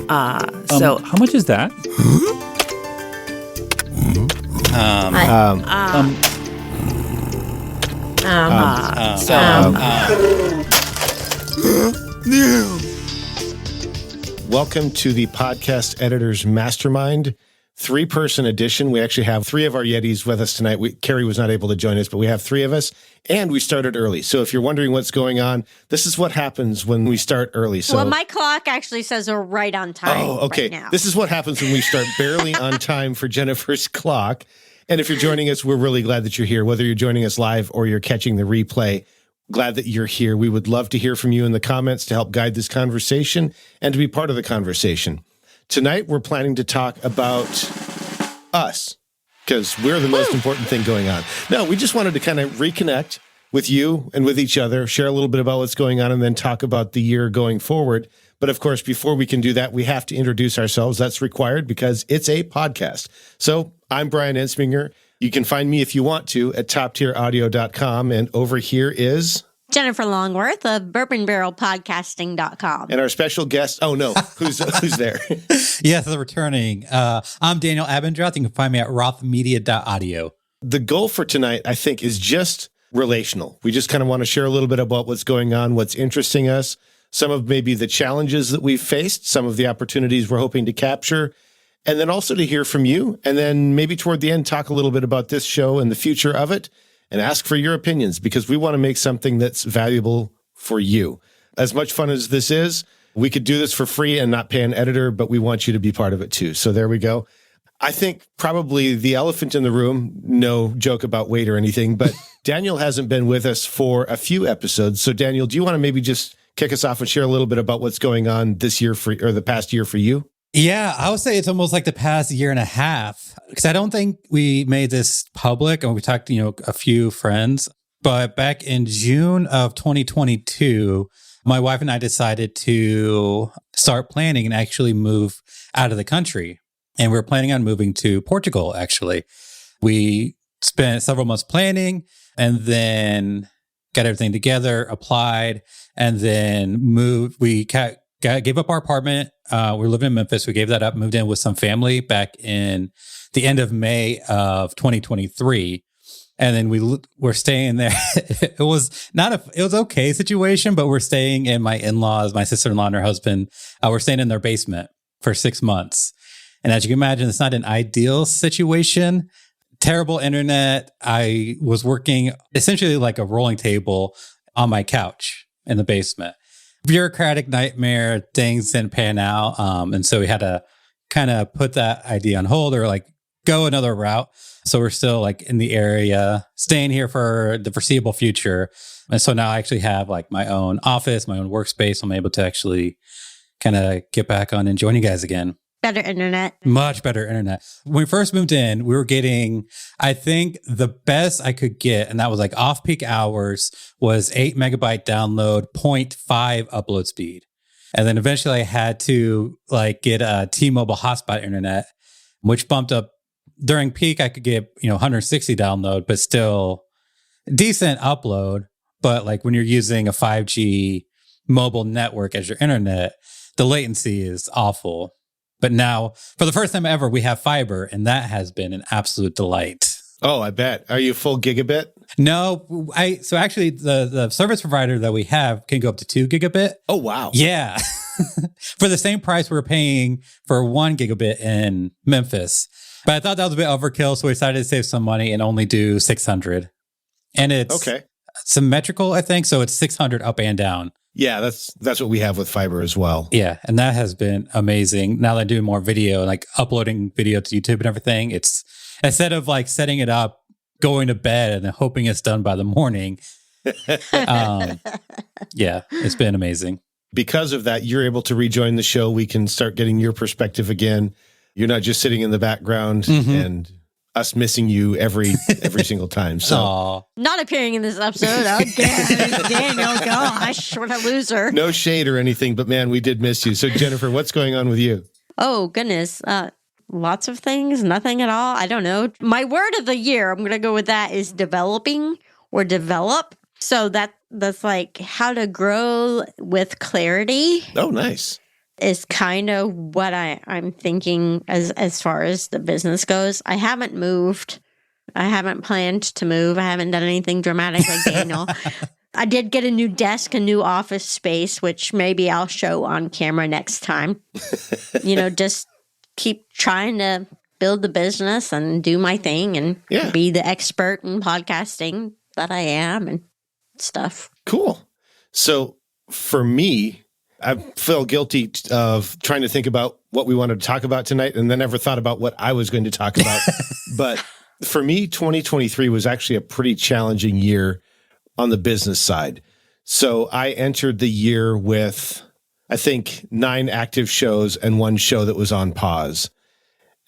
So how much is that? Welcome to the Podcast Editors Mastermind, 3-person edition. We actually have 3 of our Yetis with us tonight. Carrie was not able to join us, but we have 3 of us, and we started early. So if you're wondering what's going on, this is what happens when we start early. So, well, my clock actually says we're right on time. Oh, okay. Right now. This is what happens when we start barely on time for Jennifer's clock. And if you're joining us, we're really glad that you're here, whether you're joining us live or you're catching the replay. Glad that you're here. We would love to hear from you in the comments to help guide this conversation and to be part of the conversation. Tonight, we're planning to talk about us because we're the most important thing going on. No, we just wanted to kind of reconnect with you and with each other, share a little bit about what's going on, and then talk about the year going forward. But of course, before we can do that, we have to introduce ourselves. That's required because it's a podcast. So I'm Bryan Entzminger. You can find me if you want to at toptieraudio.com. And over here is Jennifer Longworth of bourbonbarrelpodcasting.com. And our special guest. Oh, no. Who's there? Yes, the returning. I'm Daniel Abendroth. You can find me at rothmedia.audio. The goal for tonight, I think, is just relational. We just kind of want to share a little bit about what's going on, what's interesting us, some of maybe the challenges that we've faced, some of the opportunities we're hoping to capture, and then also to hear from you. And then maybe toward the end, talk a little bit about this show and the future of it and ask for your opinions because we want to make something that's valuable for you. As much fun as this is, we could do this for free and not pay an editor, but we want you to be part of it too. So there we go. I think probably the elephant in the room, no joke about weight or anything, but Daniel hasn't been with us for a few episodes. So Daniel, do you want to maybe just kick us off and share a little bit about what's going on this year or the past year for you? Yeah, I would say it's almost like the past year and a half because I don't think we made this public and we talked to, a few friends. But back in June of 2022, my wife and I decided to start planning and actually move out of the country. And we're planning on moving to Portugal, actually. We spent several months planning and then got everything together, applied, and then moved. We gave up our apartment. We were living in Memphis. We gave that up, moved in with some family back in the end of May of 2023. And then we were staying there. It was okay situation, but we're staying in my in-laws, my sister-in-law and her husband. We're staying in their basement for 6 months. And as you can imagine, it's not an ideal situation. Terrible internet. I was working essentially like a rolling table on my couch in the basement. Bureaucratic nightmare, things didn't pan out. And so we had to kind of put that idea on hold or like go another route. So we're still like in the area, staying here for the foreseeable future. And so now I actually have like my own office, my own workspace. I'm able to actually kind of get back on and join you guys again. Better internet. Much better internet. When we first moved in, we were getting, I think the best I could get, and that was like off-peak hours, was 8 megabyte download, 0.5 upload speed. And then eventually I had to like get a T-Mobile hotspot internet, which bumped up during peak. I could get, 160 download, but still decent upload. But like when you're using a 5G mobile network as your internet, the latency is awful. But now, for the first time ever, we have fiber, and that has been an absolute delight. Oh, I bet. Are you full gigabit? No, so actually, the service provider that we have can go up to 2 gigabit. Oh, wow. Yeah. For the same price we were paying for 1 gigabit in Memphis. But I thought that was a bit overkill, so we decided to save some money and only do 600. And it's symmetrical, I think, so it's 600 up and down. Yeah, that's what we have with fiber as well. Yeah, and that has been amazing. Now that I'm doing more video, like uploading video to YouTube and everything, it's instead of like setting it up, going to bed and then hoping it's done by the morning. Yeah, it's been amazing. Because of that, you're able to rejoin the show. We can start getting your perspective again. You're not just sitting in the background and us missing you every single time. So Aww. Not appearing in this episode. Daniel, gosh, what a loser. No shade or anything, but man, we did miss you. So Jennifer, what's going on with you? Oh, goodness. Lots of things, nothing at all. I don't know. My word of the year, I'm going to go with that, is developing or develop. So that's like how to grow with clarity. Oh, nice. is kind of what I'm thinking as far as the business goes. I haven't moved. I haven't planned to move. I haven't done anything dramatic like Daniel. I did get a new desk, a new office space, which maybe I'll show on camera next time. Just keep trying to build the business and do my thing and be the expert in podcasting that I am and stuff. Cool. So for me, I feel guilty of trying to think about what we wanted to talk about tonight and then never thought about what I was going to talk about. But for me, 2023 was actually a pretty challenging year on the business side. So I entered the year with, I think, 9 active shows and 1 show that was on pause.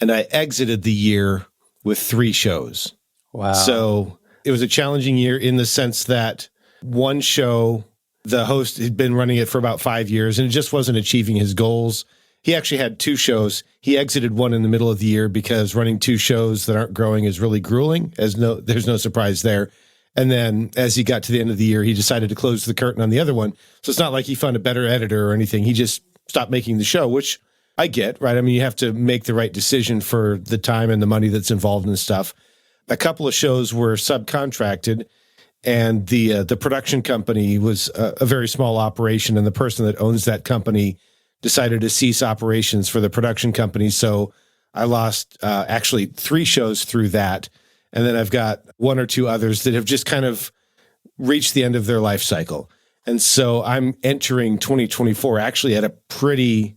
And I exited the year with 3 shows. Wow. So it was a challenging year in the sense that one show, the host had been running it for about 5 years and it just wasn't achieving his goals. He actually had 2 shows. He exited one in the middle of the year because running 2 shows that aren't growing is really grueling. There's no surprise there. And then as he got to the end of the year, he decided to close the curtain on the other one. So it's not like he found a better editor or anything. He just stopped making the show, which I get, right? I mean, you have to make the right decision for the time and the money that's involved in stuff. A couple of shows were subcontracted, and the production company was a very small operation, and the person that owns that company decided to cease operations for the production company. So I lost actually 3 shows through that. And then I've got 1 or 2 others that have just kind of reached the end of their life cycle. And so I'm entering 2024 actually at a pretty,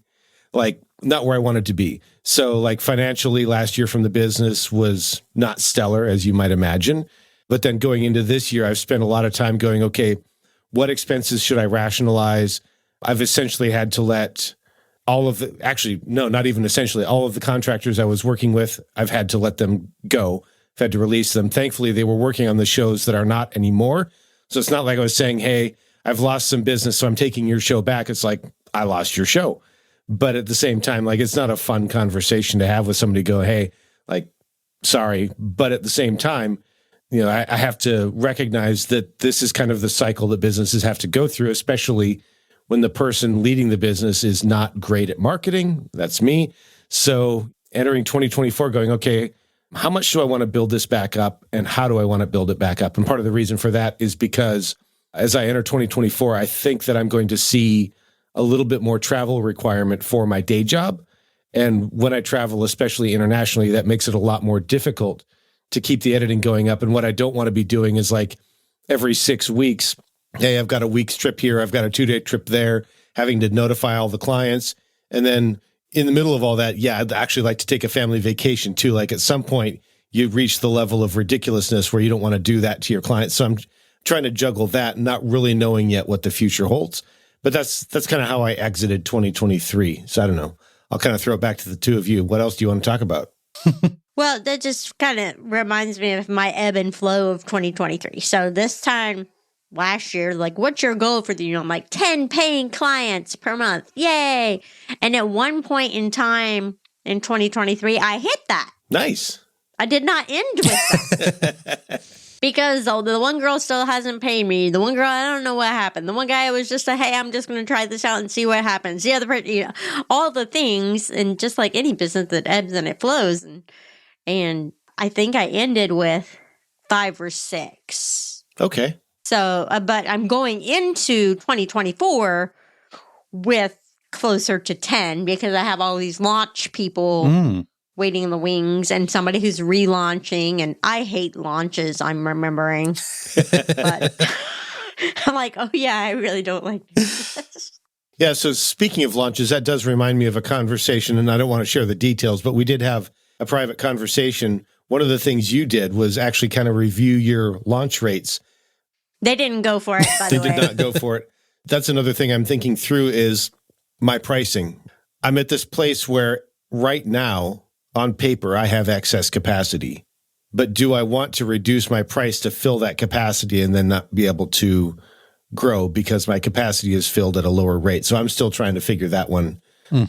not where I wanted to be. So financially last year from the business was not stellar, as you might imagine. But then going into this year, I've spent a lot of time going, okay, what expenses should I rationalize? I've essentially had to let all of the, actually, no, not even essentially, all of the contractors I was working with, I've had to let them go. I've had to release them. Thankfully, they were working on the shows that are not anymore. So it's not like I was saying, hey, I've lost some business, so I'm taking your show back. It's like, I lost your show. But at the same time, it's not a fun conversation to have with somebody go, hey, sorry. But at the same time, I have to recognize that this is kind of the cycle that businesses have to go through, especially when the person leading the business is not great at marketing. That's me. So entering 2024 going, okay, how much do I want to build this back up and how do I want to build it back up? And part of the reason for that is because as I enter 2024, I think that I'm going to see a little bit more travel requirement for my day job. And when I travel, especially internationally, that makes it a lot more difficult to keep the editing going up. And what I don't want to be doing is every 6 weeks, hey, I've got a week's trip here, I've got a 2-day trip there, having to notify all the clients. And then in the middle of all that, I'd actually like to take a family vacation too. At some point, you reach the level of ridiculousness where you don't want to do that to your clients. So I'm trying to juggle that, not really knowing yet what the future holds. But that's kind of how I exited 2023. So I don't know. I'll kind of throw it back to the 2 of you. What else do you want to talk about? Well, that just kind of reminds me of my ebb and flow of 2023. So this time last year, what's your goal for the year? I'm 10 paying clients per month. Yay. And at one point in time in 2023, I hit that. Nice. I did not end with that. Because the one girl still hasn't paid me. The one girl, I don't know what happened. The one guy was just hey, I'm just going to try this out and see what happens. The other person, all the things. And just like any business that ebbs and it flows. And I think I ended with 5 or 6. Okay. So, but I'm going into 2024 with closer to 10 because I have all these launch people waiting in the wings and somebody who's relaunching. And I hate launches, I'm remembering. But I'm oh yeah, I really don't like this. Yeah, so speaking of launches, that does remind me of a conversation, and I don't want to share the details, but we did have a private conversation. One of the things you did was actually kind of review your launch rates. They didn't go for it, by the way. They did not go for it. That's another thing I'm thinking through is my pricing. I'm at this place where right now, on paper, I have excess capacity. But do I want to reduce my price to fill that capacity and then not be able to grow because my capacity is filled at a lower rate? So I'm still trying to figure that one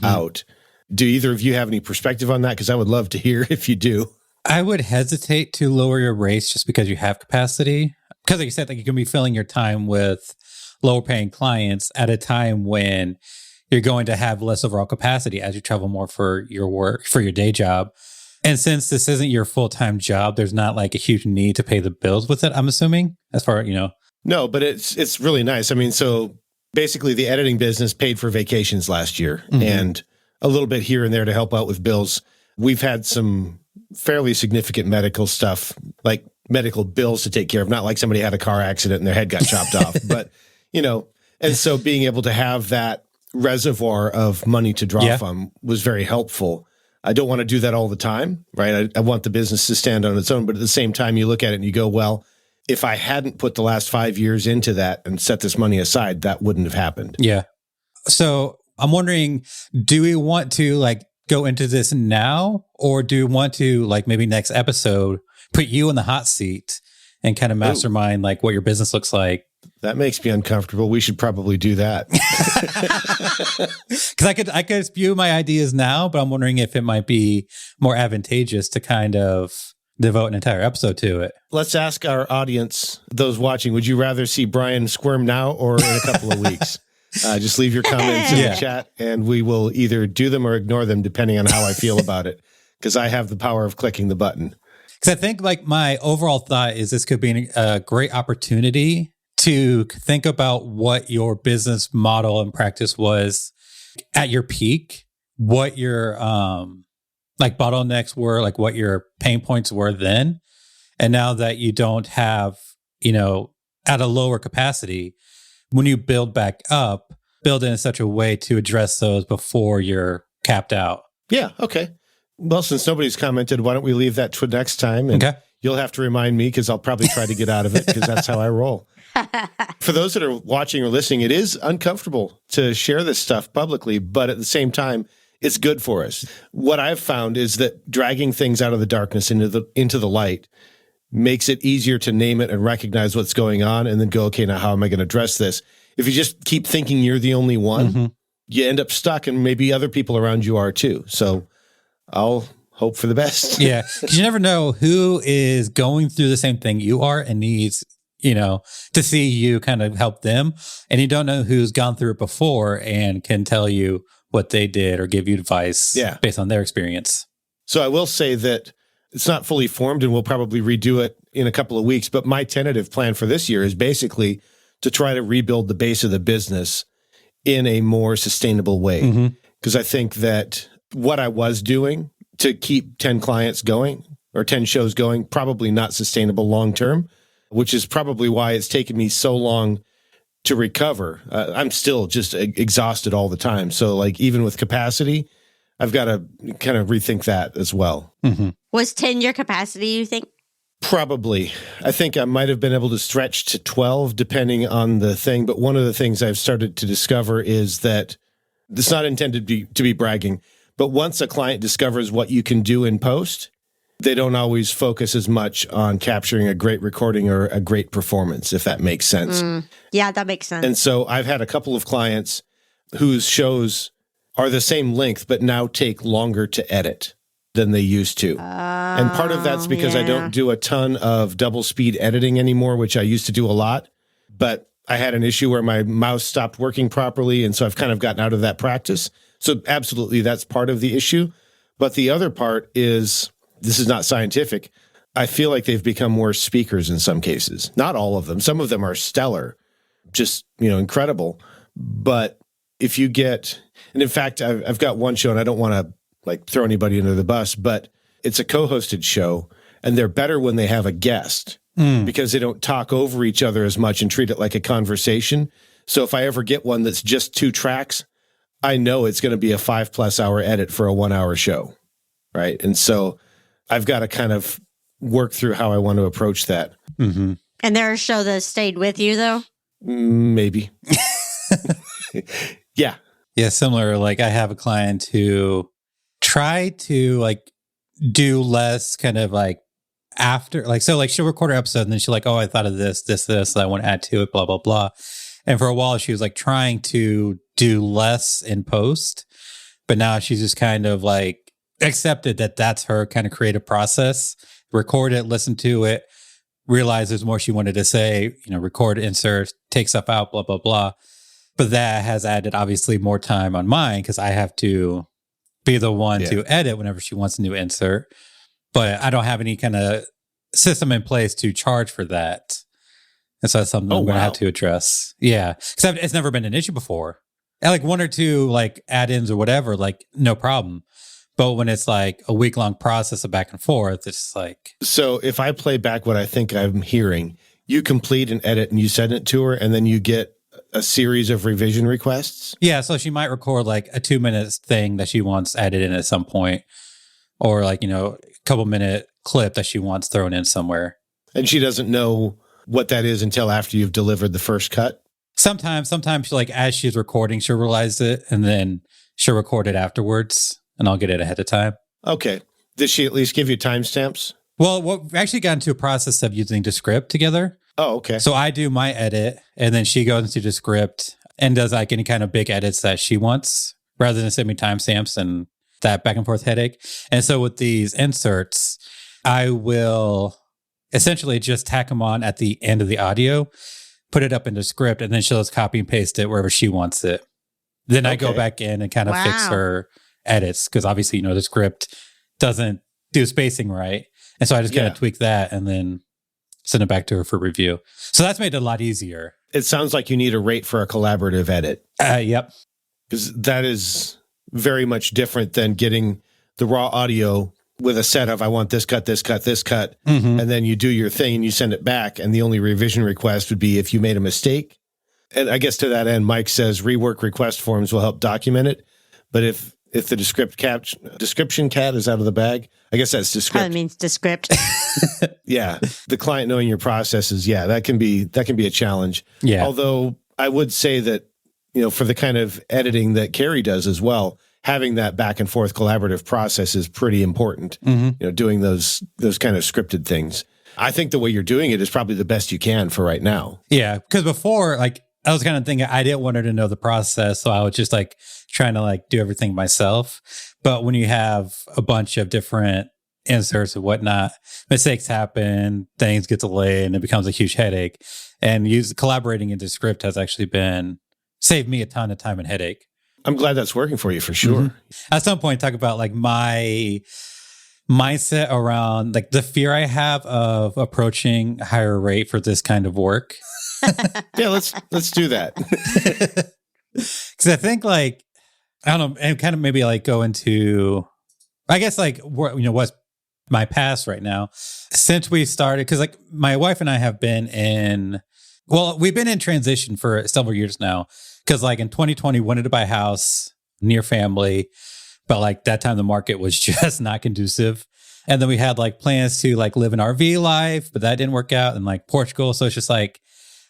out. Do either of you have any perspective on that? Because I would love to hear if you do. I would hesitate to lower your rates just because you have capacity. Because like you said, you can be filling your time with lower paying clients at a time when you're going to have less overall capacity as you travel more for your work, for your day job. And since this isn't your full-time job, there's not like a huge need to pay the bills with it, I'm assuming, as far, No, but it's really nice. I mean, so basically the editing business paid for vacations last year and a little bit here and there to help out with bills. We've had some fairly significant medical stuff, like medical bills to take care of, not like somebody had a car accident and their head got chopped off, but, and so being able to have that reservoir of money to draw from was very helpful. I don't want to do that all the time, right? I want the business to stand on its own, but at the same time, you look at it and you go, well, if I hadn't put the last 5 years into that and set this money aside, that wouldn't have happened. Yeah. So I'm wondering, do we want to like go into this now, or do we want to like maybe next episode put you in the hot seat and kind of mastermind like what your business looks like? That makes me uncomfortable. We should probably do that. Because I could spew my ideas now, but I'm wondering if it might be more advantageous to kind of devote an entire episode to it. Let's ask our audience, those watching, would you rather see Bryan squirm now or in a couple of weeks? Just leave your comments in the chat and we will either do them or ignore them depending on how I feel about it, because I have the power of clicking the button. Because I think like my overall thought is this could be a great opportunity to think about what your business model and practice was at your peak, what your like bottlenecks were, like what your pain points were then. And now that you don't have, at a lower capacity, when you build back up, build in such a way to address those before you're capped out. Yeah. Okay. Well, since nobody's commented, why don't we leave that to next time? And you'll have to remind me because I'll probably try to get out of it because that's how I roll. For those that are watching or listening, it is uncomfortable to share this stuff publicly, but at the same time, it's good for us. What I've found is that dragging things out of the darkness into the light makes it easier to name it and recognize what's going on and then go, okay, now how am I going to address this? If you just keep thinking you're the only one, you end up stuck, and maybe other people around you are too. So I'll hope for the best. Yeah. Because you never know who is going through the same thing you are and needs, to see you kind of help them. And you don't know who's gone through it before and can tell you what they did or give you advice based on their experience. So I will say that it's not fully formed and we'll probably redo it in a couple of weeks. But my tentative plan for this year is basically to try to rebuild the base of the business in a more sustainable way. Because I think that what I was doing to keep 10 clients going or 10 shows going, probably not sustainable long-term, which is probably why it's taken me so long to recover. I'm still just exhausted all the time. So like even with capacity, I've got to kind of rethink that as well. Was 10 your capacity, you think? Probably. I think I might have been able to stretch to 12 depending on the thing. But one of the things I've started to discover is that it's not intended to be bragging, but once a client discovers what you can do in post, they don't always focus as much on capturing a great recording or a great performance, if that makes sense. Yeah, that makes sense. And so I've had a couple of clients whose shows are the same length, but now take longer to edit than they used to. And part of that's because I don't do a ton of double speed editing anymore, which I used to do a lot. But I had an issue where my mouse stopped working properly. And so I've kind of gotten out of that practice. So absolutely, that's part of the issue. But the other part is, this is not scientific, I feel like they've become worse speakers in some cases. Not all of them. Some of them are stellar, just, incredible. But if you get, and in fact, I've got one show, and I don't want to like throw anybody under the bus, but it's a co-hosted show, and they're better when they have a guest because they don't talk over each other as much and treat it like a conversation. So if I ever get one that's just 2 tracks, I know it's going to be a 5+ hour edit for a 1 hour show. Right. And so I've got to kind of work through how I want to approach that. And there a show that stayed with you though? Maybe. Yeah. Yeah. Similar. Like I have a client who tried to like do less kind of like after, like, so like she'll record her episode and then she'll like, oh, I thought of this, I want to add to it, blah, blah, blah. And for a while she was like trying to do less in post, but now she's just kind of like accepted that that's her kind of creative process, record it, listen to it, realize there's more she wanted to say, record, insert, take stuff out, blah, blah, blah. But that has added obviously more time on mine because I have to be the one to edit whenever she wants a new insert. But I don't have any kind of system in place to charge for that. And so that's something I'm going to have to address. Yeah. Because it's never been an issue before. And like one or two like add-ins or whatever, like no problem. But when it's like a week-long process of back and forth, it's like... So if I play back what I think I'm hearing, you complete an edit and you send it to her, and then you get a series of revision requests? Yeah, so she might record like a 2-minute thing that she wants added in at some point, or like, a couple-minute clip that she wants thrown in somewhere. And she doesn't know what that is until after you've delivered the first cut? Sometimes she, like, as she's recording, she'll realize it, and then she'll record it afterwards. And I'll get it ahead of time. Okay. Did she at least give you timestamps? Well, we've actually got into a process of using Descript together. Oh, okay. So I do my edit, and then she goes into Descript and does like any kind of big edits that she wants, rather than send me timestamps and that back and forth headache. And so with these inserts, I will essentially just tack them on at the end of the audio, put it up into Descript, and then she'll just copy and paste it wherever she wants it. Then I go back in and kind of fix her edits, because obviously, the script doesn't do spacing right. And so I just kind of tweak that and then send it back to her for review. So that's made it a lot easier. It sounds like you need a rate for a collaborative edit. Yep. Because that is very much different than getting the raw audio with a set of, I want this cut, this cut, this cut. Mm-hmm. And then you do your thing and you send it back. And the only revision request would be if you made a mistake. And I guess to that end, Mike says rework request forms will help document it. But if the description cat is out of the bag, I guess that's Descript. That means Descript. Yeah. The client knowing your processes, that can be a challenge. Yeah. Although I would say that, for the kind of editing that Carrie does as well, having that back and forth collaborative process is pretty important. Mm-hmm. Doing those kind of scripted things. I think the way you're doing it is probably the best you can for right now. Yeah. Because before, like, I was kind of thinking I didn't want her to know the process, so I was just like trying to like do everything myself. But when you have a bunch of different inserts and whatnot, mistakes happen, things get delayed, and it becomes a huge headache. And collaborating in Descript has actually saved me a ton of time and headache. I'm glad that's working for you for sure. Mm-hmm. At some point, talk about like my mindset around like the fear I have of approaching a higher rate for this kind of work. Yeah, let's do that. Because I think like, I don't know, and kind of maybe like go into, I guess like, what's my past right now since we started. Because like my wife and I have been we've been in transition for several years now. Because like in 2020, wanted to buy a house near family, but like that time the market was just not conducive. And then we had like plans to like live an RV life, but that didn't work out. And like Portugal. So it's just like,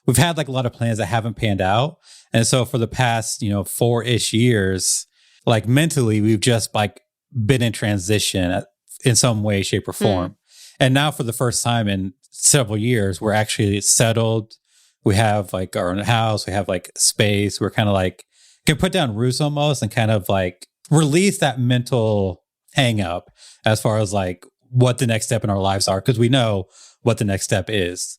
we've had like a lot of plans that haven't panned out. And so for the past, 4-ish years, like mentally, we've just like been in transition in some way, shape or form. And now for the first time in several years, we're actually settled. We have like our own house. We have like space. We're kind of like can put down roots almost and kind of like release that mental hang up as far as like what the next step in our lives are. Cause we know what the next step is.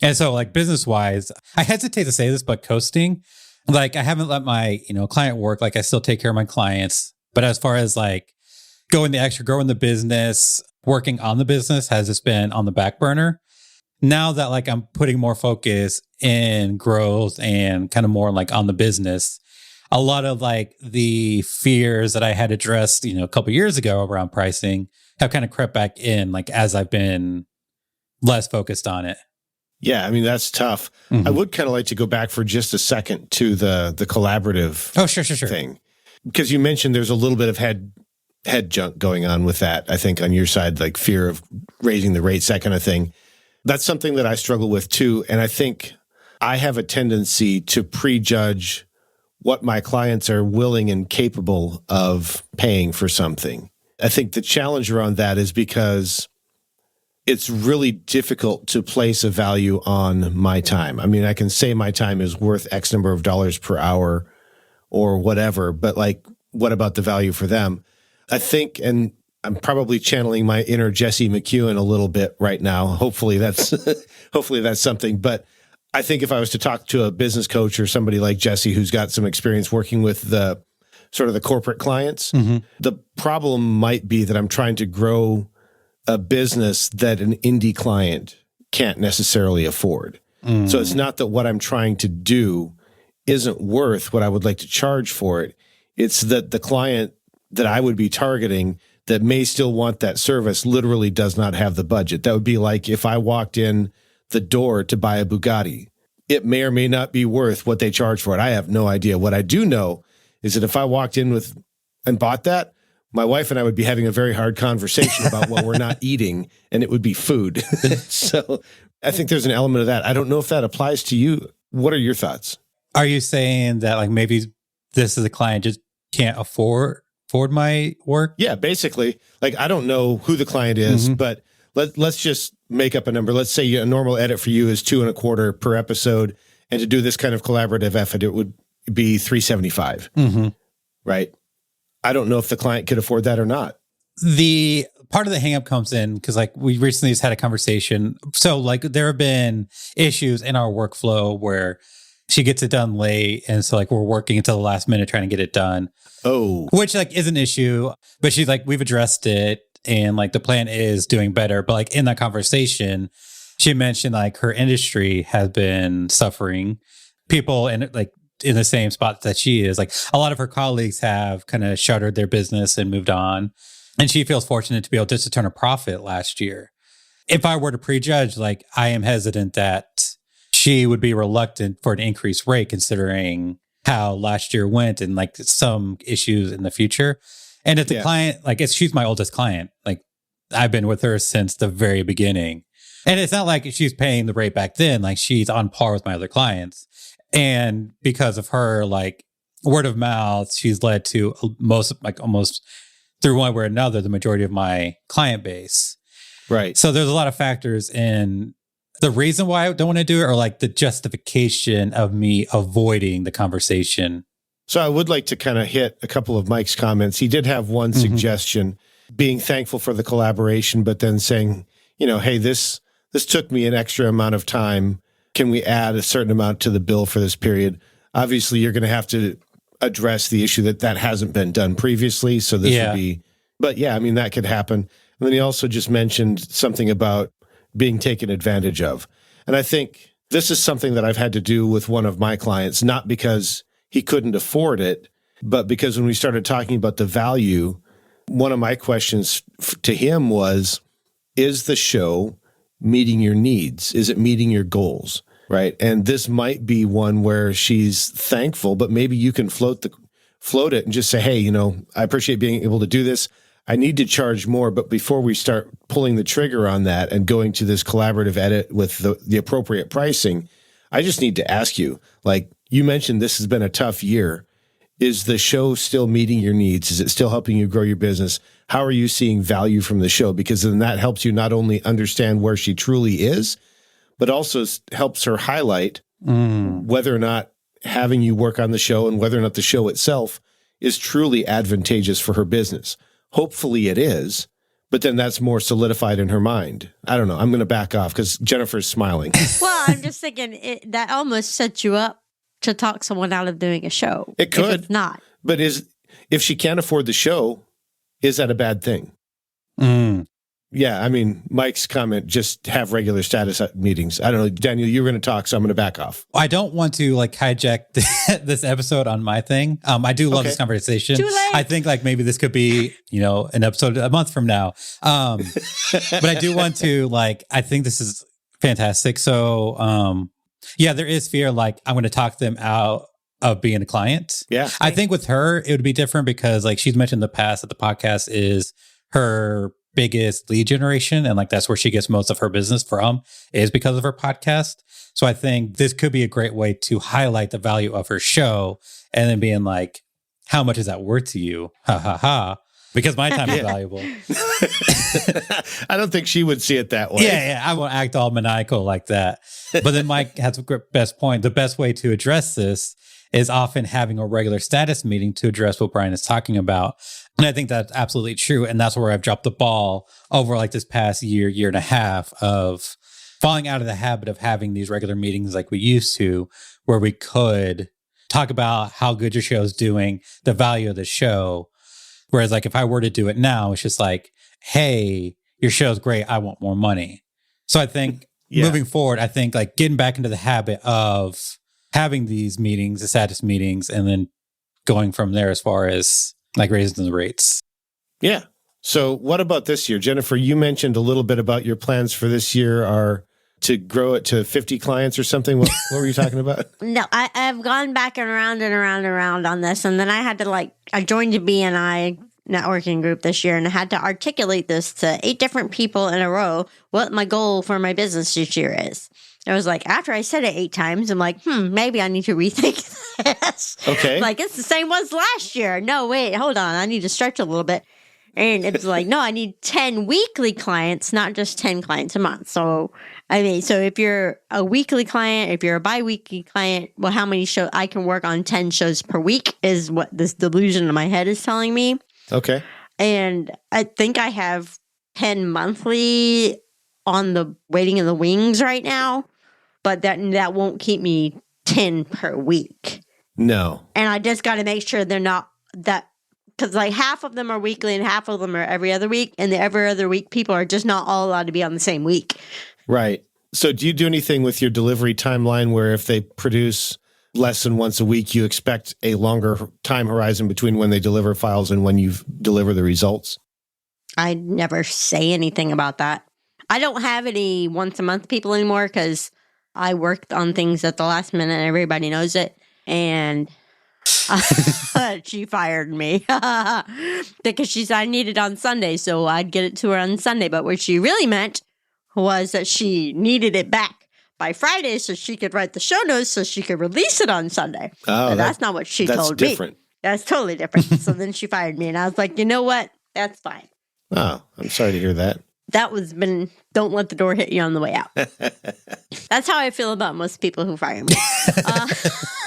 And so like business wise, I hesitate to say this, but coasting, like I haven't let my, client work. Like I still take care of my clients, but as far as like going the extra, growing the business, working on the business has just been on the back burner. Now that like I'm putting more focus in growth and kind of more like on the business, a lot of like the fears that I had addressed, a couple years ago around pricing have kind of crept back in, like as I've been less focused on it. Yeah, I mean, that's tough. Mm-hmm. I would kind of like to go back for just a second to the collaborative sure. thing. Because you mentioned there's a little bit of head junk going on with that, I think, on your side, like fear of raising the rates, that kind of thing. That's something that I struggle with too. And I think I have a tendency to prejudge what my clients are willing and capable of paying for something. I think the challenge around that is because it's really difficult to place a value on my time. I mean, I can say my time is worth X number of dollars per hour or whatever, but like, what about the value for them? I think, and I'm probably channeling my inner Jesse McEwen a little bit right now. Hopefully that's something, but I think if I was to talk to a business coach or somebody like Jesse, who's got some experience working with the sort of the corporate clients, the problem might be that I'm trying to grow a business that an indie client can't necessarily afford. So it's not that what I'm trying to do isn't worth what I would like to charge for it. It's that the client that I would be targeting that may still want that service literally does not have the budget. That would be like if I walked in the door to buy a Bugatti. It may or may not be worth what they charge for it. I have no idea. What I do know is that if I walked in with and bought that, my wife and I would be having a very hard conversation about what we're not eating, and it would be food. So I think there's an element of that. I don't know if that applies to you. What are your thoughts? Are you saying that like maybe this is a client just can't afford my work? Yeah, basically. Like, I don't know who the client is, but let's just make up a number. Let's say a normal edit for you is $2.25 per episode. And to do this kind of collaborative effort, it would be $375, right? I don't know if the client could afford that or not. The part of the hang up comes in because like we recently just had a conversation. So like there have been issues in our workflow where she gets it done late. And so like we're working until the last minute trying to get it done. Oh. Which like is an issue. But she's like, we've addressed it. And like the plan is doing better. But like in that conversation, she mentioned like her industry has been suffering. People in like in the same spot that she is. Like a lot of her colleagues have kind of shuttered their business and moved on. And she feels fortunate to be able just to turn a profit last year. If I were to prejudge, like I am hesitant that she would be reluctant for an increased rate considering how last year went and like some issues in the future. And if the client, like she's my oldest client, like I've been with her since the very beginning. And it's not like she's paying the rate back then, like she's on par with my other clients. And because of her, like word of mouth, she's led to almost through one way or another, the majority of my client base. Right. So there's a lot of factors in the reason why I don't want to do it or like the justification of me avoiding the conversation. So I would like to kind of hit a couple of Mike's comments. He did have one suggestion, being thankful for the collaboration, but then saying, you know, hey, this took me an extra amount of time. Can we add a certain amount to the bill for this period? Obviously, you're going to have to address the issue that hasn't been done previously. So this would be, but yeah, I mean, that could happen. And then he also just mentioned something about being taken advantage of. And I think this is something that I've had to do with one of my clients, not because he couldn't afford it, but because when we started talking about the value, one of my questions to him was, is the show meeting your needs? Is it meeting your goals? Right. And this might be one where she's thankful, but maybe you can float it and just say, hey, you know, I appreciate being able to do this. I need to charge more. But before we start pulling the trigger on that and going to this collaborative edit with the appropriate pricing, I just need to ask you, like you mentioned, this has been a tough year. Is the show still meeting your needs? Is it still helping you grow your business? How are you seeing value from the show? Because then that helps you not only understand where she truly is, but also helps her highlight whether or not having you work on the show and whether or not the show itself is truly advantageous for her business. Hopefully it is, but then that's more solidified in her mind. I don't know. I'm going to back off because Jennifer's smiling. Well, I'm just thinking that almost sets you up to talk someone out of doing a show. It could. If it's not. But if she can't afford the show, is that a bad thing? Yeah, I mean, Mike's comment, just have regular status meetings. I don't know. Daniel, you were going to talk, so I'm going to back off. I don't want to like hijack this episode on my thing. I do love this conversation. Too late. I think like maybe this could be, you know, an episode a month from now. But I do want to like, I think this is fantastic. So yeah, there is fear like I'm going to talk them out of being a client. Yeah. I think with her, it would be different because like she's mentioned in the past that the podcast is her biggest lead generation. And like, that's where she gets most of her business from is because of her podcast. So I think this could be a great way to highlight the value of her show and then being like, how much is that worth to you? Ha ha ha. Because my time is valuable. I don't think she would see it that way. Yeah. I won't act all maniacal like that. But then Mike has a best point. The best way to address this is often having a regular status meeting to address what Bryan is talking about. And I think that's absolutely true. And that's where I've dropped the ball over like this past year and a half of falling out of the habit of having these regular meetings like we used to, where we could talk about how good your show is doing, the value of the show. Whereas like if I were to do it now, it's just like, hey, your show's great. I want more money. So I think moving forward, I think like getting back into the habit of having these meetings, the status meetings, and then going from there as far as like raising the rates. Yeah. So what about this year? Jennifer, you mentioned a little bit about your plans for this year are to grow it to 50 clients or something. What were you talking about? No, I've gone back and around on this. And then I had to I joined a BNI networking group this year and I had to articulate this to 8 different people in a row, what my goal for my business this year is. I was like, after I said it 8 times, I'm like, maybe I need to rethink this. Okay. Like, it's the same as last year. No, wait, hold on. I need to stretch a little bit. And it was like, no, I need 10 weekly clients, not just 10 clients a month. So, so if you're a weekly client, if you're a bi-weekly client, well, how many shows I can work on 10 shows per week is what this delusion in my head is telling me. Okay. And I think I have 10 monthly on the waiting in the wings right now, but that won't keep me 10 per week. No. And I just got to make sure they're not that, because like half of them are weekly and half of them are every other week. And the every other week people are just not all allowed to be on the same week. Right. So do you do anything with your delivery timeline where if they produce less than once a week, you expect a longer time horizon between when they deliver files and when you deliver the results? I never say anything about that. I don't have any once a month people anymore because I worked on things at the last minute and everybody knows it. And she fired me because she said I needed it on Sunday, so I'd get it to her on Sunday. But what she really meant was that she needed it back by Friday so she could write the show notes so she could release it on Sunday. Oh, but that's not what she told different. Me. That's totally different. So then she fired me, and I was like, you know what? That's fine. Oh, I'm sorry to hear that. Don't let the door hit you on the way out. That's how I feel about most people who fire me.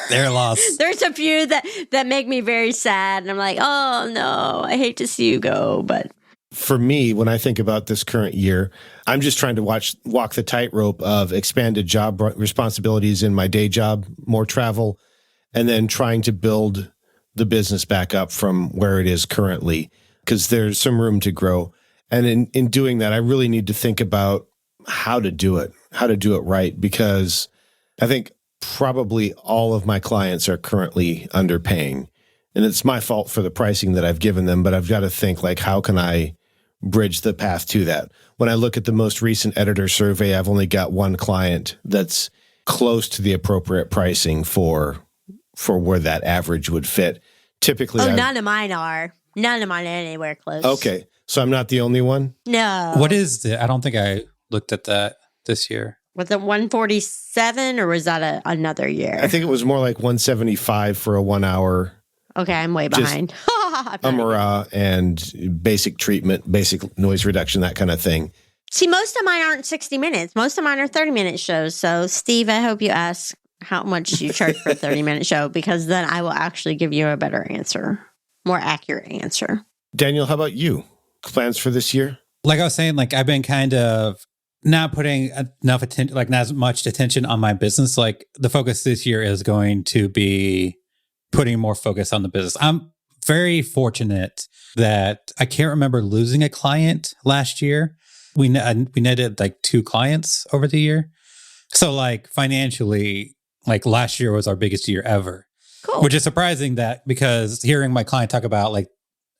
They're lost. There's a few that make me very sad. And I'm like, oh no, I hate to see you go. But for me, when I think about this current year, I'm just trying to walk the tightrope of expanded job responsibilities in my day job, more travel, and then trying to build the business back up from where it is currently, because there's some room to grow. And in doing that, I really need to think about how to do it right, because I think probably all of my clients are currently underpaying. And it's my fault for the pricing that I've given them, but I've got to think like, how can I bridge the path to that? When I look at the most recent editor survey, I've only got one client that's close to the appropriate pricing for where that average would fit. Typically, none of mine are. None of mine are anywhere close. Okay. So I'm not the only one? No. What is it? I don't think I looked at that this year. Was it 147 or was that another year? I think it was more like 175 for a 1 hour. Okay, I'm way behind. And basic treatment, basic noise reduction, that kind of thing. See, most of mine aren't 60 minutes. Most of mine are 30-minute shows. So, Steve, I hope you ask how much you charge for a 30-minute show, because then I will actually give you a better answer, more accurate answer. Daniel, how about you? Plans for this year? Like I was saying, like I've been kind of not putting enough attention, like not as much attention on my business. Like the focus this year is going to be putting more focus on the business. I'm very fortunate that I can't remember losing a client last year. We netted like 2 clients over the year. So like financially, like last year was our biggest year ever. Cool. Which is surprising that, because hearing my client talk about like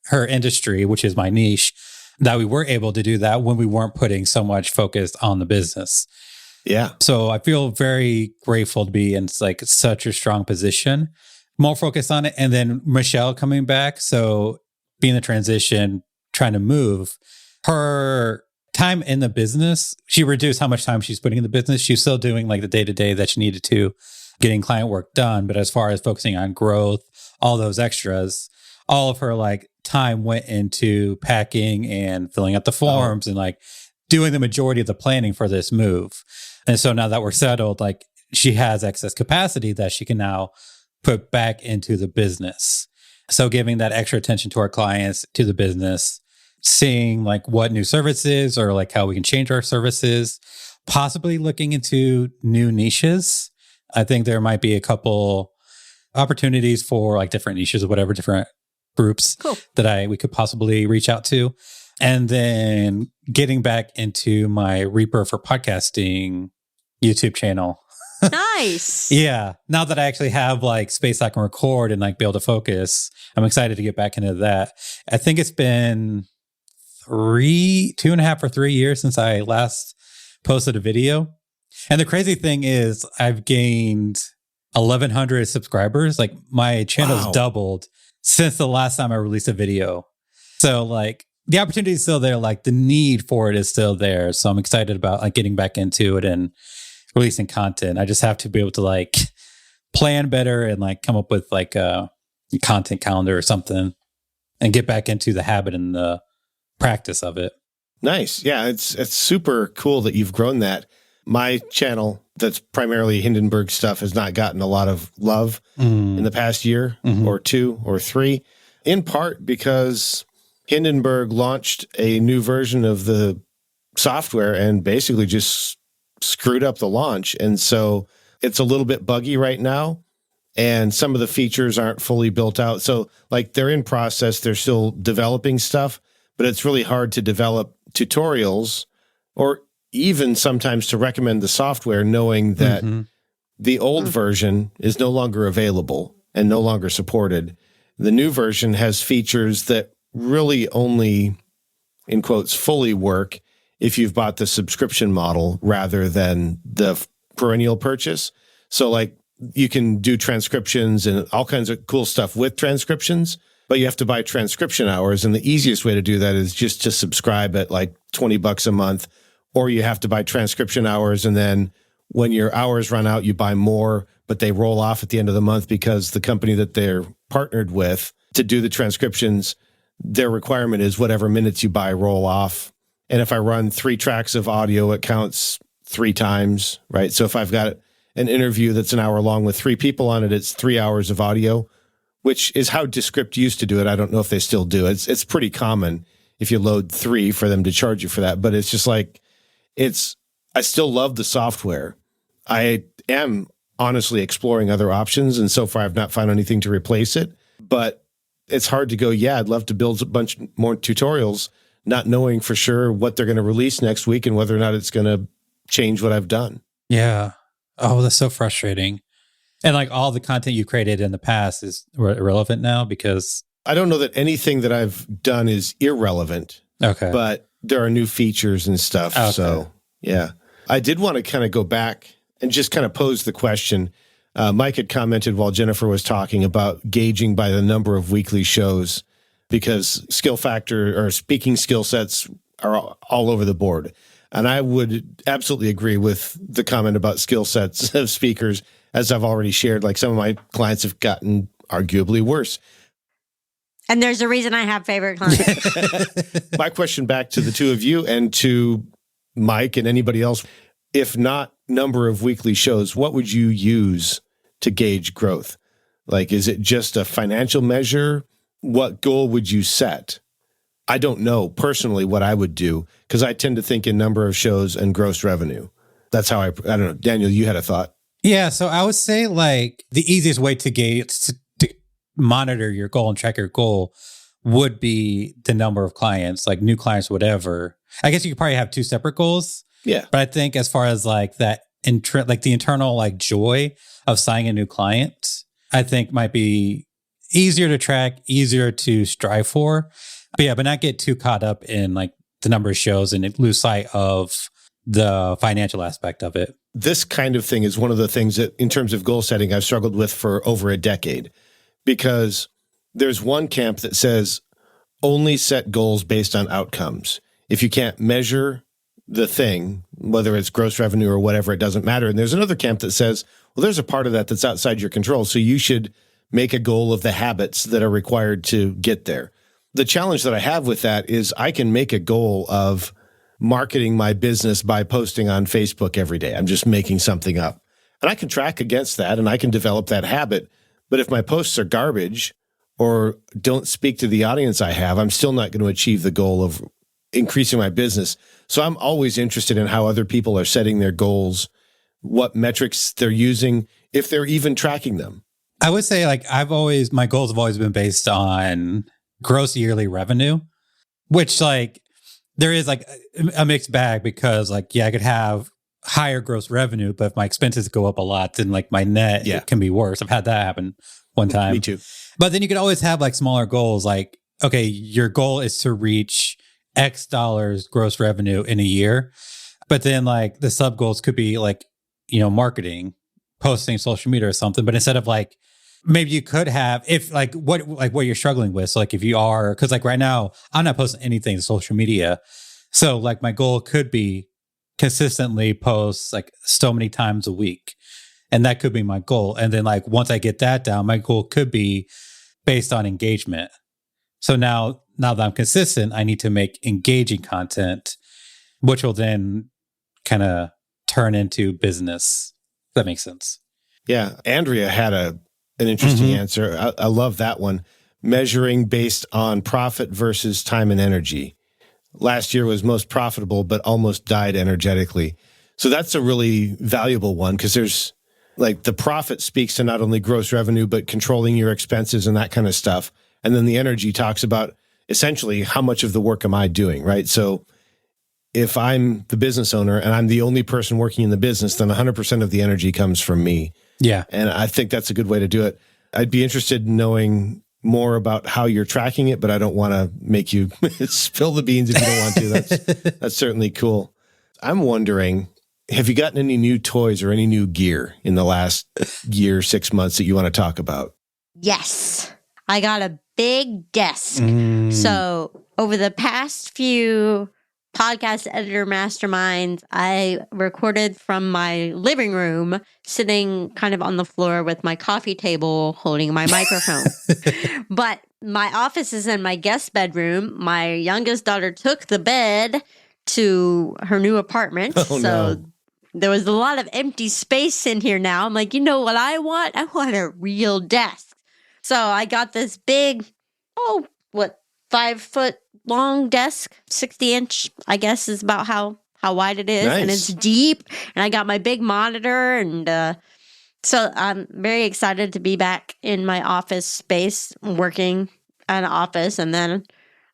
her industry, which is my niche, that we were able to do that when we weren't putting so much focus on the business. Yeah. So I feel very grateful to be in like such a strong position, more focused on it. And then Michelle coming back. So being the transition, trying to move her time in the business, she reduced how much time she's putting in the business. She's still doing like the day-to-day that she needed to, getting client work done. But as far as focusing on growth, all those extras, all of her like time went into packing and filling out the forms and like doing the majority of the planning for this move. And so now that we're settled, like she has excess capacity that she can now put back into the business. So giving that extra attention to our clients, to the business, seeing like what new services or like how we can change our services, possibly looking into new niches. I think there might be a couple opportunities for like different niches or whatever, different groups that we could possibly reach out to. And then getting back into my Reaper for Podcasting YouTube channel. Nice. Yeah. Now that I actually have like space I can record and like be able to focus, I'm excited to get back into that. I think it's been 2.5 or 3 years since I last posted a video. And the crazy thing is I've gained 1,100 subscribers. Like my channel's doubled since the last time I released a video. So like the opportunity is still there. Like the need for it is still there. So I'm excited about like getting back into it and releasing content. I just have to be able to like plan better and like come up with like a content calendar or something and get back into the habit and the practice of it. Nice. Yeah, it's super cool that you've grown that. My channel, that's primarily Hindenburg stuff, has not gotten a lot of love in the past year or 2 or 3, in part because Hindenburg launched a new version of the software and basically just screwed up the launch. And so it's a little bit buggy right now. And some of the features aren't fully built out. So like they're in process, they're still developing stuff, but it's really hard to develop tutorials or even sometimes to recommend the software knowing that the old version is no longer available and no longer supported. The new version has features that really only, in quotes, fully work if you've bought the subscription model rather than the perennial purchase. So like you can do transcriptions and all kinds of cool stuff with transcriptions, but you have to buy transcription hours. And the easiest way to do that is just to subscribe at like $20 a month, or you have to buy transcription hours. And then when your hours run out, you buy more, but they roll off at the end of the month because the company that they're partnered with to do the transcriptions, their requirement is whatever minutes you buy roll off. And if I run 3 tracks of audio, it counts 3 times, right? So if I've got an interview that's an hour long with 3 people on it, it's 3 hours of audio, which is how Descript used to do it. I don't know if they still do. It's pretty common if you load 3 for them to charge you for that. But it's just like, I still love the software. I am honestly exploring other options. And so far I've not found anything to replace it, but it's hard to go, yeah, I'd love to build a bunch more tutorials, not knowing for sure what they're going to release next week and whether or not it's going to change what I've done. Yeah. Oh, that's so frustrating. And like all the content you created in the past is irrelevant now because I don't know that anything that I've done is irrelevant. Okay. But there are new features and stuff. Okay. So yeah, I did want to kind of go back and just kind of pose the question. Mike had commented while Jennifer was talking about gauging by the number of weekly shows because skill factor or speaking skill sets are all over the board. And I would absolutely agree with the comment about skill sets of speakers. As I've already shared, like some of my clients have gotten arguably worse. And there's a reason I have favorite clients. My question back to the two of you and to Mike and anybody else, if not number of weekly shows, what would you use to gauge growth? Like, is it just a financial measure? What goal would you set? I don't know personally what I would do because I tend to think in number of shows and gross revenue. That's how I don't know. Daniel, you had a thought. Yeah. So I would say like the easiest way to gauge, to monitor your goal and track your goal would be the number of clients, like new clients, whatever. I guess you could probably have 2 separate goals. Yeah. But I think as far as like that, like the internal like joy of signing a new client, I think might be easier to track, easier to strive for. But not get too caught up in like the number of shows and lose sight of the financial aspect of it. This kind of thing is one of the things that in terms of goal setting, I've struggled with for over a decade because there's one camp that says only set goals based on outcomes. If you can't measure the thing, whether it's gross revenue or whatever, it doesn't matter. And there's another camp that says, well, there's a part of that that's outside your control. So you should make a goal of the habits that are required to get there. The challenge that I have with that is I can make a goal of marketing my business by posting on Facebook every day. I'm just making something up. And I can track against that and I can develop that habit. But if my posts are garbage or don't speak to the audience I have, I'm still not going to achieve the goal of increasing my business. So I'm always interested in how other people are setting their goals, what metrics they're using, if they're even tracking them. I would say like my goals have always been based on gross yearly revenue, which like there is like a mixed bag because like, yeah, I could have higher gross revenue, but if my expenses go up a lot, then like my net it can be worse. I've had that happen one time. Me too. But then you could always have like smaller goals. Like, okay, your goal is to reach X dollars gross revenue in a year. But then like the sub goals could be like, marketing, posting social media or something. But instead of like, maybe you could have if like what you're struggling with. So like if you are, because like right now I'm not posting anything to social media. So like my goal could be consistently post like so many times a week. And that could be my goal. And then like once I get that down, my goal could be based on engagement. So now that I'm consistent, I need to make engaging content, which will then kind of turn into business. If that makes sense. Yeah. Andrea had an interesting answer. I love that one. Measuring based on profit versus time and energy. Last year was most profitable, but almost died energetically. So that's a really valuable one because there's like the profit speaks to not only gross revenue, but controlling your expenses and that kind of stuff. And then the energy talks about essentially how much of the work am I doing, right? So if I'm the business owner and I'm the only person working in the business, then 100% of the energy comes from me. Yeah. And I think that's a good way to do it. I'd be interested in knowing more about how you're tracking it, but I don't want to make you spill the beans if you don't want to. That's certainly cool. I'm wondering, have you gotten any new toys or any new gear in the last year, 6 months that you want to talk about? Yes. I got a big desk. So over the past few Podcast Editor Masterminds, I recorded from my living room, sitting kind of on the floor with my coffee table, holding my microphone. But my office is in my guest bedroom. My youngest daughter took the bed to her new apartment. There was a lot of empty space in here now. I'm like, you know what I want? I want a real desk. So I got this big, 5 foot long desk, 60-inch, I guess is about how wide it is. Nice. And it's deep. And I got my big monitor. And so I'm very excited to be back in my office space, working at an office. And then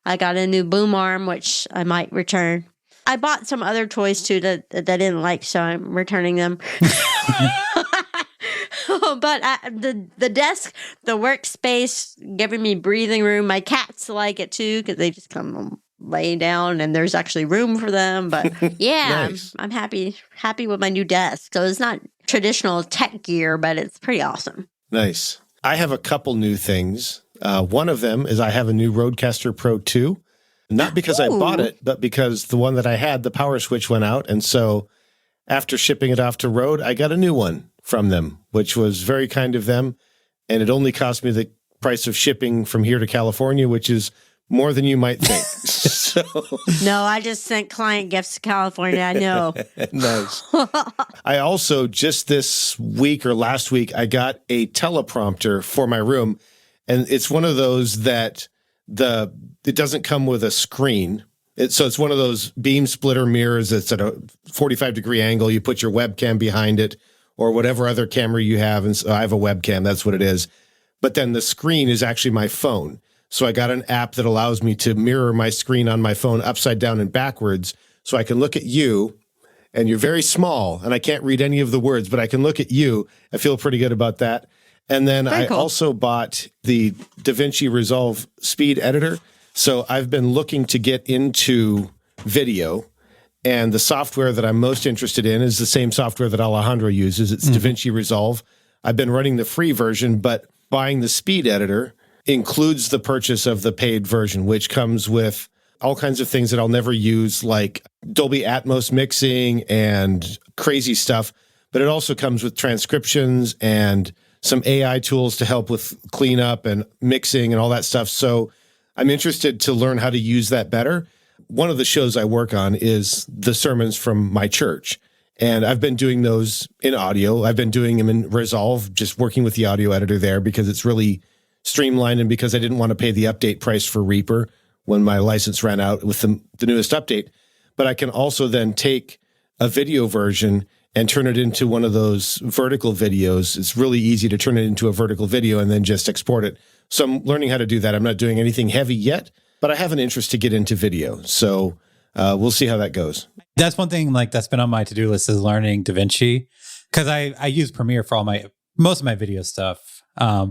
I got a new boom arm, which I might return. I bought some other toys too that I didn't like, so I'm returning them. But the desk, the workspace, giving me breathing room. My cats like it too because they just come lay down and there's actually room for them. But yeah, nice. I'm happy with my new desk. So it's not traditional tech gear, but it's pretty awesome. Nice. I have a couple new things. One of them is I have a new Rodecaster Pro 2. Not because I bought it, but because the one that I had, the power switch went out. And so after shipping it off to Rode, I got a new one from them, which was very kind of them. And it only cost me the price of shipping from here to California, which is more than you might think. No, I just sent client gifts to California. I know. Nice. I also, just this week or last week, I got a teleprompter for my room. And it's one of those that it doesn't come with a screen. So it's one of those beam splitter mirrors that's at a 45-degree angle. You put your webcam behind it or whatever other camera you have. And so I have a webcam. That's what it is. But then the screen is actually my phone. So I got an app that allows me to mirror my screen on my phone upside down and backwards. So I can look at you, and you're very small, and I can't read any of the words, but I can look at you. I feel pretty good about that. And then I also bought the DaVinci Resolve Speed Editor. So I've been looking to get into video, and the software that I'm most interested in is the same software that Alejandro uses. It's DaVinci Resolve. I've been running the free version, but buying the Speed Editor includes the purchase of the paid version, which comes with all kinds of things that I'll never use, like Dolby Atmos mixing and crazy stuff. But it also comes with transcriptions and some AI tools to help with cleanup and mixing and all that stuff. So I'm interested to learn how to use that better. One of the shows I work on is the sermons from my church. And I've been doing those in audio. I've been doing them in Resolve, just working with the audio editor there because it's really streamlined and because I didn't want to pay the update price for Reaper, when my license ran out with the newest update. But I can also then take a video version and turn it into one of those vertical videos. It's really easy to turn it into a vertical video and then just export it. So I'm learning how to do that. I'm not doing anything heavy yet, but I have an interest to get into video. So we'll see how that goes. That's one thing like that's been on my to-do list is learning DaVinci, because I use Premiere for most of my video stuff,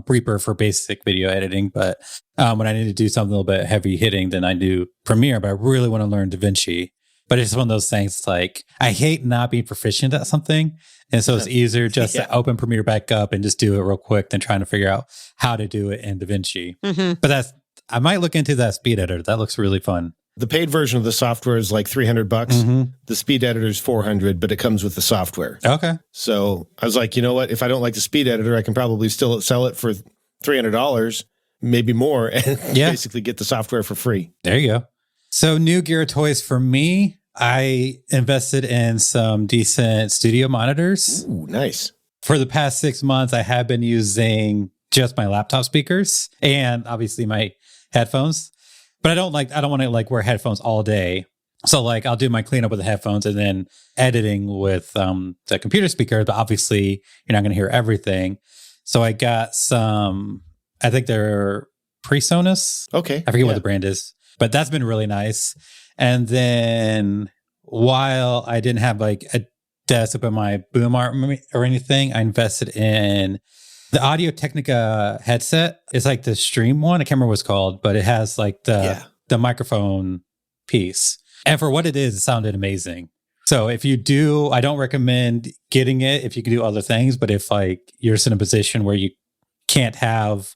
Reaper for basic video editing. But when I need to do something a little bit heavy hitting, then I do Premiere, but I really want to learn DaVinci. But it's one of those things like I hate not being proficient at something. And so it's easier just to open Premiere back up and just do it real quick than trying to figure out how to do it in DaVinci. Mm-hmm. But I might look into that speed editor. That looks really fun. The paid version of the software is like $300. Mm-hmm. The speed editor is $400, but it comes with the software. Okay. So I was like, you know what? If I don't like the speed editor, I can probably still sell it for $300, maybe more, and basically get the software for free. There you go. So new gear toys for me, I invested in some decent studio monitors. Ooh, nice. For the past 6 months, I have been using just my laptop speakers and obviously my headphones. But I don't want to wear headphones all day. So I'll do my cleanup with the headphones and then editing with the computer speaker. But obviously you're not going to hear everything. So I got some, I think they're PreSonus. Okay. I forget what the brand is, but that's been really nice. And then while I didn't have a desk up in my boom arm or anything, I invested in the Audio Technica headset. It's like the Stream one. I can't remember what it's called, but it has the microphone piece. And for what it is, it sounded amazing. So if you do, I don't recommend getting it if you can do other things. But if you're just in a position where you can't have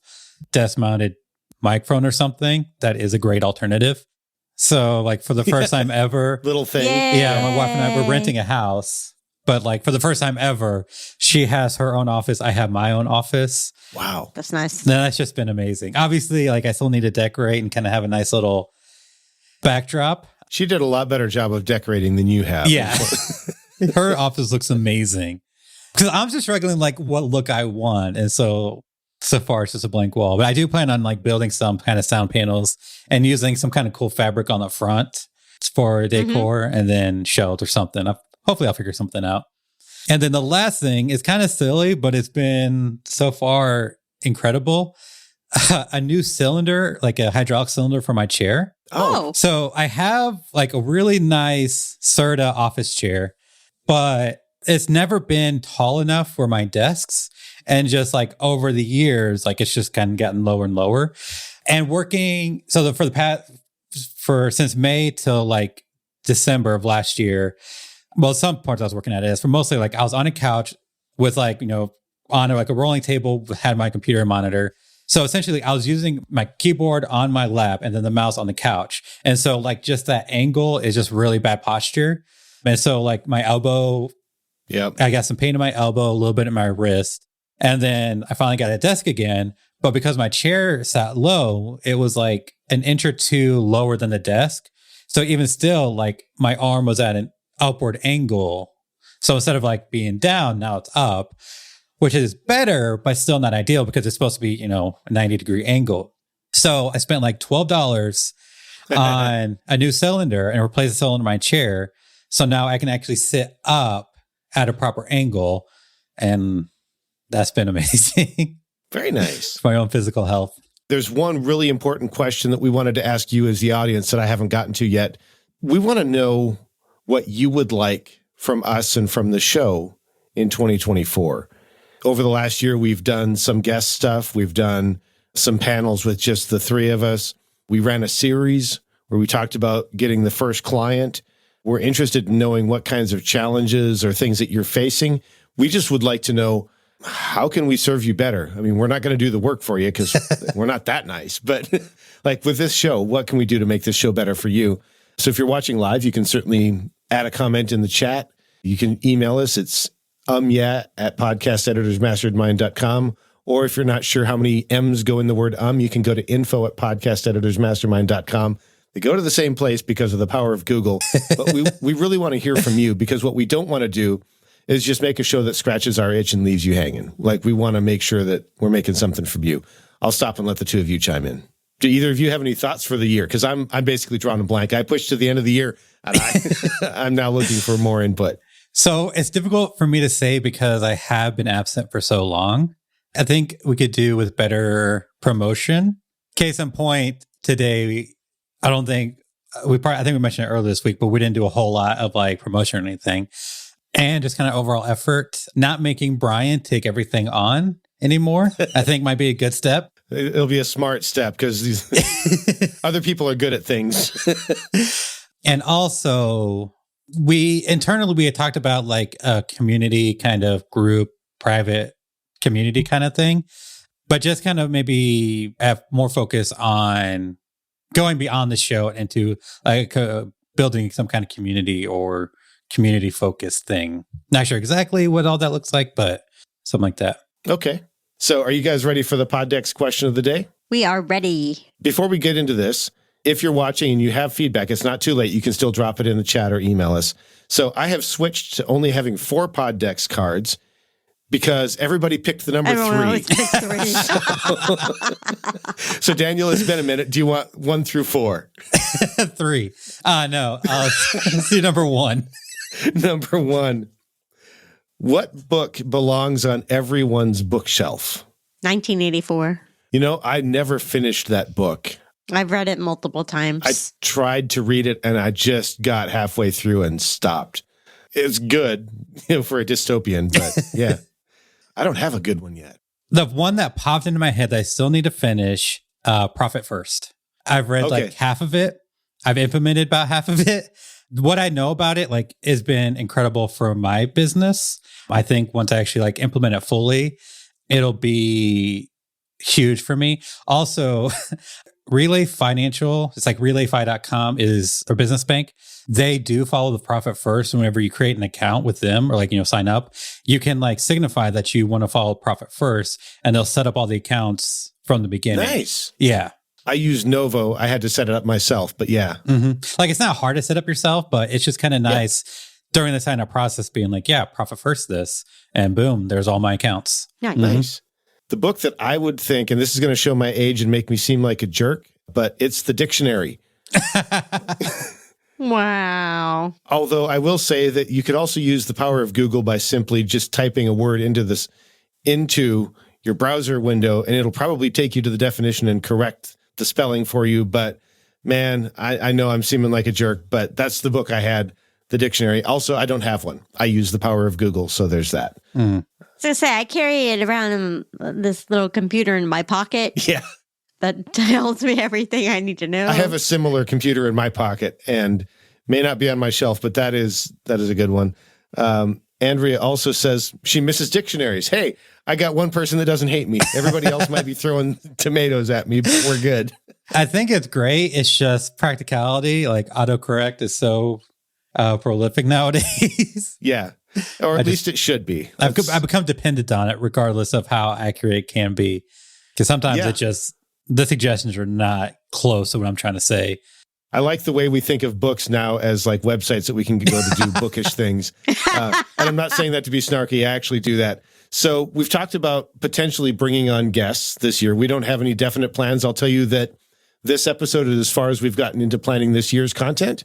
desk mounted microphone or something, that is a great alternative. So for the first time ever, little thing. Yay. Yeah, my wife and I were renting a house. But for the first time ever, she has her own office. I have my own office. Wow. That's nice. No, that's just been amazing. Obviously, I still need to decorate and kind of have a nice little backdrop. She did a lot better job of decorating than you have. Yeah. Her office looks amazing. Because I'm just struggling what look I want. And so far it's just a blank wall. But I do plan on building some kind of sound panels and using some kind of cool fabric on the front for decor and then shelves or something. Hopefully I'll figure something out. And then the last thing is kind of silly, but it's been so far incredible. A new cylinder, a hydraulic cylinder for my chair. Oh. So I have a really nice Serta office chair, but it's never been tall enough for my desks. And just over the years, it's just kind of gotten lower and lower. And working, so since May till December of last year, well, some parts I was working at it is for mostly I was on a couch with on a rolling table, had my computer and monitor. So essentially I was using my keyboard on my lap and then the mouse on the couch. And so just that angle is just really bad posture. And so my elbow, I got some pain in my elbow, a little bit in my wrist. And then I finally got a desk again. But because my chair sat low, it was an inch or two lower than the desk. So even still, my arm was at an upward angle. So instead of being down, now it's up, which is better, but still not ideal because it's supposed to be, a 90-degree angle. So I spent $12 on a new cylinder and replaced the cylinder in my chair. So now I can actually sit up at a proper angle. And that's been amazing. Very nice. For my own physical health. There's one really important question that we wanted to ask you as the audience that I haven't gotten to yet. We want to know what you would like from us and from the show in 2024. Over the last year, we've done some guest stuff. We've done some panels with just the three of us. We ran a series where we talked about getting the first client. We're interested in knowing what kinds of challenges or things that you're facing. We just would like to know, how can we serve you better? I mean, we're not going to do the work for you because we're not that nice. But with this show, what can we do to make this show better for you? So if you're watching live, you can certainly add a comment in the chat. You can email us. It's at podcasteditorsmastermind.com. Or if you're not sure how many M's go in the word you can go to info@podcasteditorsmastermind.com. They go to the same place because of the power of Google. But we really want to hear from you, because what we don't want to do is just make a show that scratches our itch and leaves you hanging. We want to make sure that we're making something from you. I'll stop and let the two of you chime in. Do either of you have any thoughts for the year? Because I'm basically drawing a blank. I pushed to the end of the year, and I'm now looking for more input. So it's difficult for me to say because I have been absent for so long. I think we could do with better promotion. Case in point, today, I think we mentioned it earlier this week, but we didn't do a whole lot of like promotion or anything. And just kind of overall effort, not making Bryan take everything on anymore, I think might be a good step. It'll be a smart step because these other people are good at things. And also, we had talked about like a community kind of group, private community kind of thing, but just kind of maybe have more focus on going beyond the show into like building some kind of community or community focused thing. Not sure exactly what all that looks like, but something like that. Okay. So are you guys ready for the Poddex question of the day? We are ready. Before we get into this, if you're watching and you have feedback, it's not too late. You can still drop it in the chat or email us. So I have switched to only having 4 Poddex cards because everybody picked the number 3. Always picks 3. So Daniel, it's been a minute. Do you want 1 through 4? 3. No. Let's do number 1. Number 1. What book belongs on everyone's bookshelf? 1984. You know, I never finished that book. I've read it multiple times. I tried to read it and I just got halfway through and stopped. It's good, for a dystopian, but yeah, I don't have a good one yet. The one that popped into my head that I still need to finish, Profit First. I've read like half of it. I've implemented about half of it. What I know about it, like, has been incredible for my business. I think once I actually like implement it fully, it'll be huge for me. Also, Relay Financial, it's like relayfi.com is a business bank. They do follow the Profit First. Whenever you create an account with them or like, sign up, you can like signify that you want to follow Profit First and they'll set up all the accounts from the beginning. Nice. Yeah. I use Novo. I had to set it up myself, but yeah. Mm-hmm. Like, it's not hard to set up yourself, but it's just kind of nice during the sign up process being like, yeah, Profit First this, and boom, there's all my accounts. Nice. Nice. The book that I would think, and this is going to show my age and make me seem like a jerk, but it's the dictionary. Wow. Although I will say that you could also use the power of Google by simply just typing a word into your browser window, and it'll probably take you to the definition and correct the spelling for you. But man, I know I'm seeming like a jerk, but that's the book I had, the dictionary. Also, I don't have one. I use the power of Google, so there's that. Mm. So I carry it around in this little computer in my pocket. Yeah. That tells me everything I need to know. I have a similar computer in my pocket and may not be on my shelf, but that is a good one. Andrea also says she misses dictionaries. Hey, I got one person that doesn't hate me. Everybody else might be throwing tomatoes at me, but we're good. I think it's great. It's just practicality. Like, autocorrect is so prolific nowadays. Yeah. Or at least it should be. I've become dependent on it regardless of how accurate it can be. Because sometimes the suggestions are not close to what I'm trying to say. I like the way we think of books now as like websites that we can go to do bookish things. And I'm not saying that to be snarky. I actually do that. So we've talked about potentially bringing on guests this year. We don't have any definite plans. I'll tell you that this episode is as far as we've gotten into planning this year's content.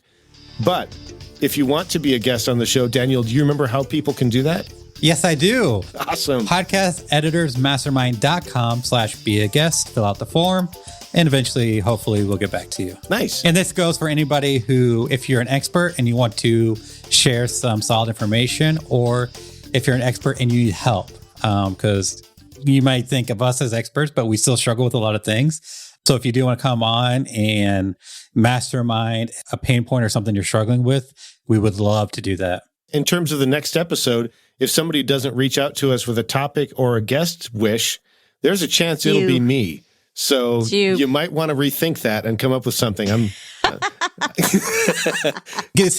But if you want to be a guest on the show, Daniel, do you remember how people can do that? Yes, I do. Awesome. Podcast Editors Mastermind.com/be a guest. Fill out the form. And eventually, hopefully, we'll get back to you. Nice. And this goes for anybody who, if you're an expert and you want to share some solid information, or if you're an expert and you need help, because you might think of us as experts, but we still struggle with a lot of things. So if you do want to come on and mastermind a pain point or something you're struggling with, we would love to do that. In terms of the next episode, if somebody doesn't reach out to us with a topic or a guest wish, there's a chance it'll be me. So you might want to rethink that and come up with something. Send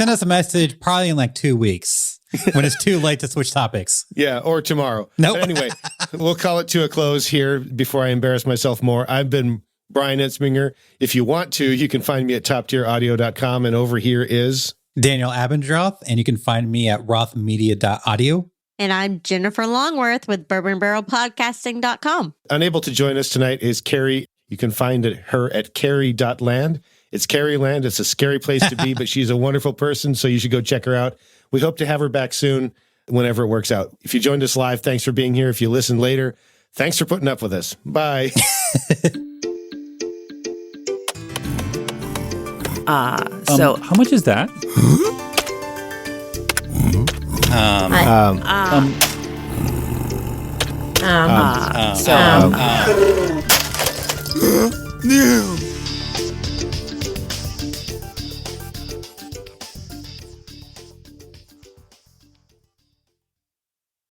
us a message probably in like 2 weeks when it's too late to switch topics. Yeah, or tomorrow. Nope. But anyway, we'll call it to a close here before I embarrass myself more. I've been Bryan Entzminger. If you want to, you can find me at toptieraudio.com. And over here is Daniel Abendroth, and you can find me at rothmedia.audio. And I'm Jennifer Longworth with bourbonbarrelpodcasting.com. Unable to join us tonight is Carrie You can find her at carrie.land. It's Carrie Land. It's a scary place to be, but she's a wonderful person, so you should go check her out. We hope to have her back soon whenever it works out. If you joined us live, thanks for being here. If you listen later, thanks for putting up with us. Bye. So how much is that? So